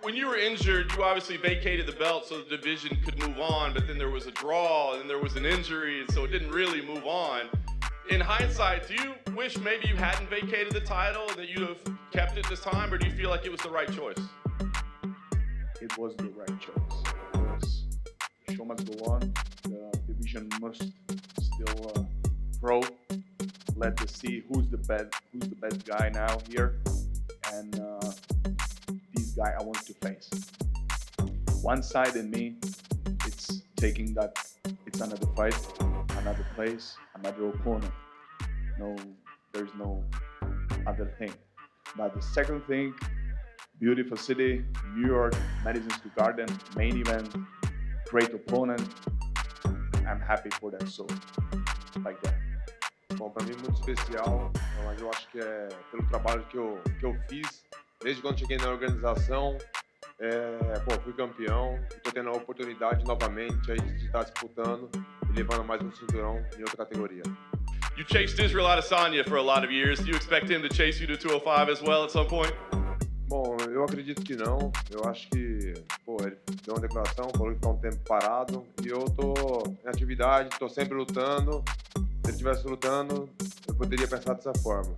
when you were injured, you obviously vacated the belt so the division could move on, but then there was a draw, and then there was an injury, and so it didn't really move on. In hindsight, do you wish maybe you hadn't vacated the title, that you'd have kept it this time, or do you feel like it was the right choice? It was the right choice. Because the show must go on. The division must still grow. Let us see who's the best guy now here, and this guy I want to face. One side in me, it's taking that it's another fight, another place, another opponent. No, there's no other thing. But the second thing, beautiful city, New York, Madison Square Garden, main event, great opponent. I'm happy for that, so like that. Bom, para mim muito especial, mas eu acho que é pelo trabalho que eu fiz, desde quando cheguei na organização, fui campeão, estou tendo a oportunidade novamente aí de estar disputando e levando mais um cinturão em outra categoria. You chased Israel Adesanya for a lot of years. Do you expect him to chase you to 205 as well at some point? Bom, eu acredito que não. Eu acho que, ele deu uma declaração, falou que está um tempo parado e eu estou em atividade, estou sempre lutando. Se ele estivesse lutando, eu poderia pensar dessa forma.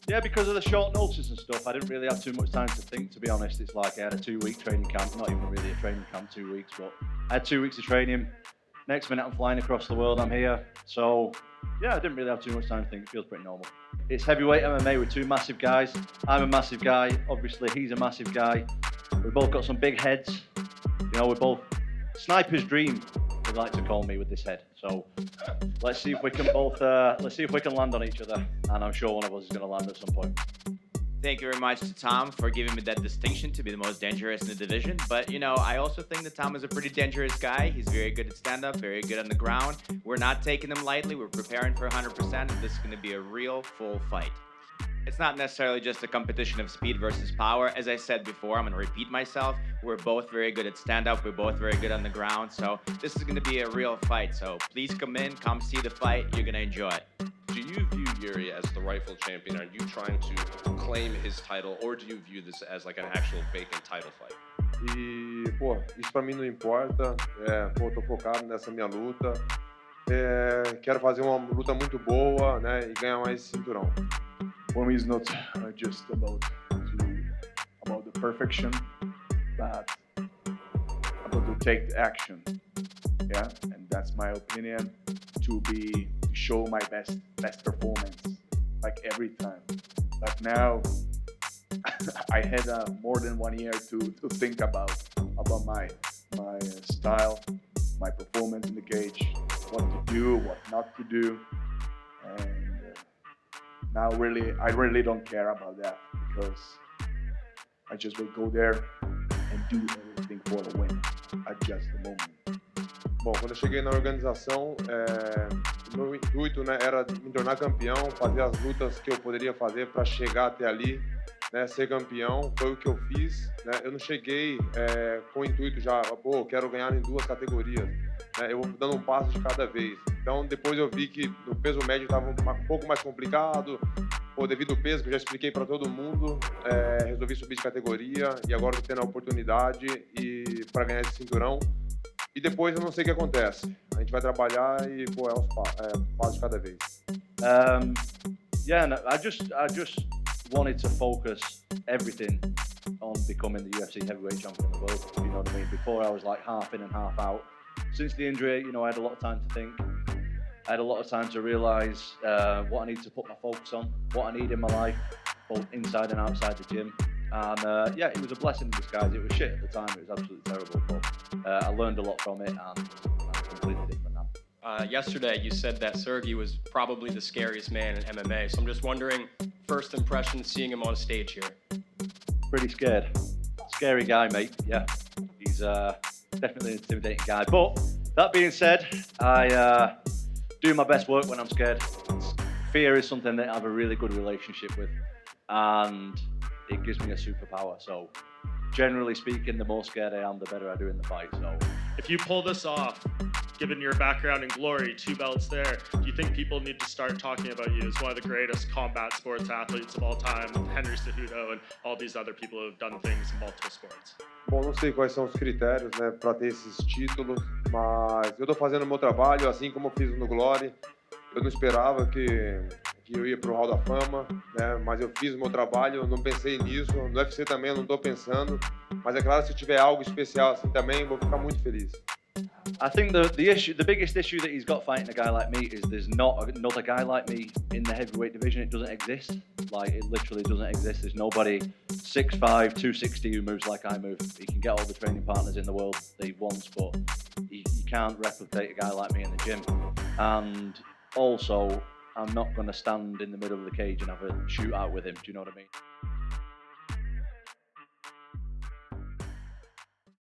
Yeah, because of the short notice and stuff, I didn't really have too much time to think, to be honest. It's like I had a 2-week training camp, not even really a training camp, 2 weeks, but I had 2 weeks of training. Next minute I'm flying across the world, I'm here. So, yeah, I didn't really have too much time to think, it feels pretty normal. It's heavyweight MMA with two massive guys. I'm a massive guy, obviously he's a massive guy. We've both got some big heads. You know, we're both sniper's dream, they like to call me with this head. So let's see if we can both, let's see if we can land on each other. And I'm sure one of us is going to land at some point. Thank you very much to Tom for giving me that distinction to be the most dangerous in the division. But, you know, I also think that Tom is a pretty dangerous guy. He's very good at stand-up, very good on the ground. We're not taking him lightly. We're preparing for 100%, and this is going to be a real full fight. It's not necessarily just a competition of speed versus power. As I said before, I'm going to repeat myself. We're both very good at stand-up. We're both very good on the ground. So this is going to be a real fight. So please come in, come see the fight. You're going to enjoy it. Do you view Yuri as the rightful champion? Are you trying to claim his title, or do you view this as like an actual vacant title fight? E, isso pra mim não importa. Tô focado nessa minha luta. Quero fazer uma luta muito boa, né, e ganhar mais esse cinturão. For me, it's not just about the perfection, but about to take the action. Yeah, and that's my opinion. To show my best performance, like every time. But now, I had more than 1 year to think about my style, my performance in the cage, what to do, what not to do, and now I really don't care about that, because I just will go there and do everything for the win at just the moment. Bom, quando eu cheguei na organização, o meu intuito, né, era me tornar campeão, fazer as lutas que eu poderia fazer para chegar até ali, né, ser campeão. Foi o que eu fiz, né? Eu não cheguei com o intuito já, quero ganhar em 2 categorias. Né? Eu vou dando um passo de cada vez. Então, depois eu vi que no peso médio estava um pouco mais complicado, devido ao peso, que eu já expliquei para todo mundo, resolvi subir de categoria e agora estou tendo a oportunidade para ganhar esse cinturão. E depois eu não sei o que acontece. A gente vai trabalhar e é uns passos de cada vez. Yeah, no, I just wanted to focus everything on becoming the UFC heavyweight champion of the world. You know what I mean? Before I was like half in and half out. Since the injury, you know, I had a lot of time to think. I had a lot of time to realise what I need to put my focus on, what I need in my life, both inside and outside the gym. And yeah, it was a blessing in disguise. It was shit at the time, it was absolutely terrible, but I learned a lot from it, and I'm completely different now. Yesterday, you said that Sergey was probably the scariest man in MMA, so I'm just wondering, first impression seeing him on stage here? Pretty scared. Scary guy, mate, yeah. He's definitely an intimidating guy, but that being said, I do my best work when I'm scared. Fear is something that I have a really good relationship with, and it gives me a superpower. So generally speaking, the more scared I am, the better I do in the fight. So if you pull this off, given your background in glory, 2 belts there, do you think people need to start talking about you as one of the greatest combat sports athletes of all time, Henry Cejudo and all these other people who have done things in multiple sports? Bom, não sei quais são os critérios, né, para ter esses títulos, mas eu estou fazendo o meu trabalho, assim como eu fiz no Glory. Eu não esperava que eu ia para o Hall da Fama, né, mas eu fiz o meu trabalho, eu não pensei nisso. No UFC também eu não estou pensando, mas é claro, se tiver algo especial assim também, eu vou ficar muito feliz. I think the biggest issue that he's got fighting a guy like me is there's not another guy like me in the heavyweight division. It doesn't exist. Like, it literally doesn't exist. There's nobody 6'5", 260 who moves like I move. He can get all the training partners in the world that he wants, but you can't replicate a guy like me in the gym. And also, I'm not going to stand in the middle of the cage and have a shootout with him. Do you know what I mean?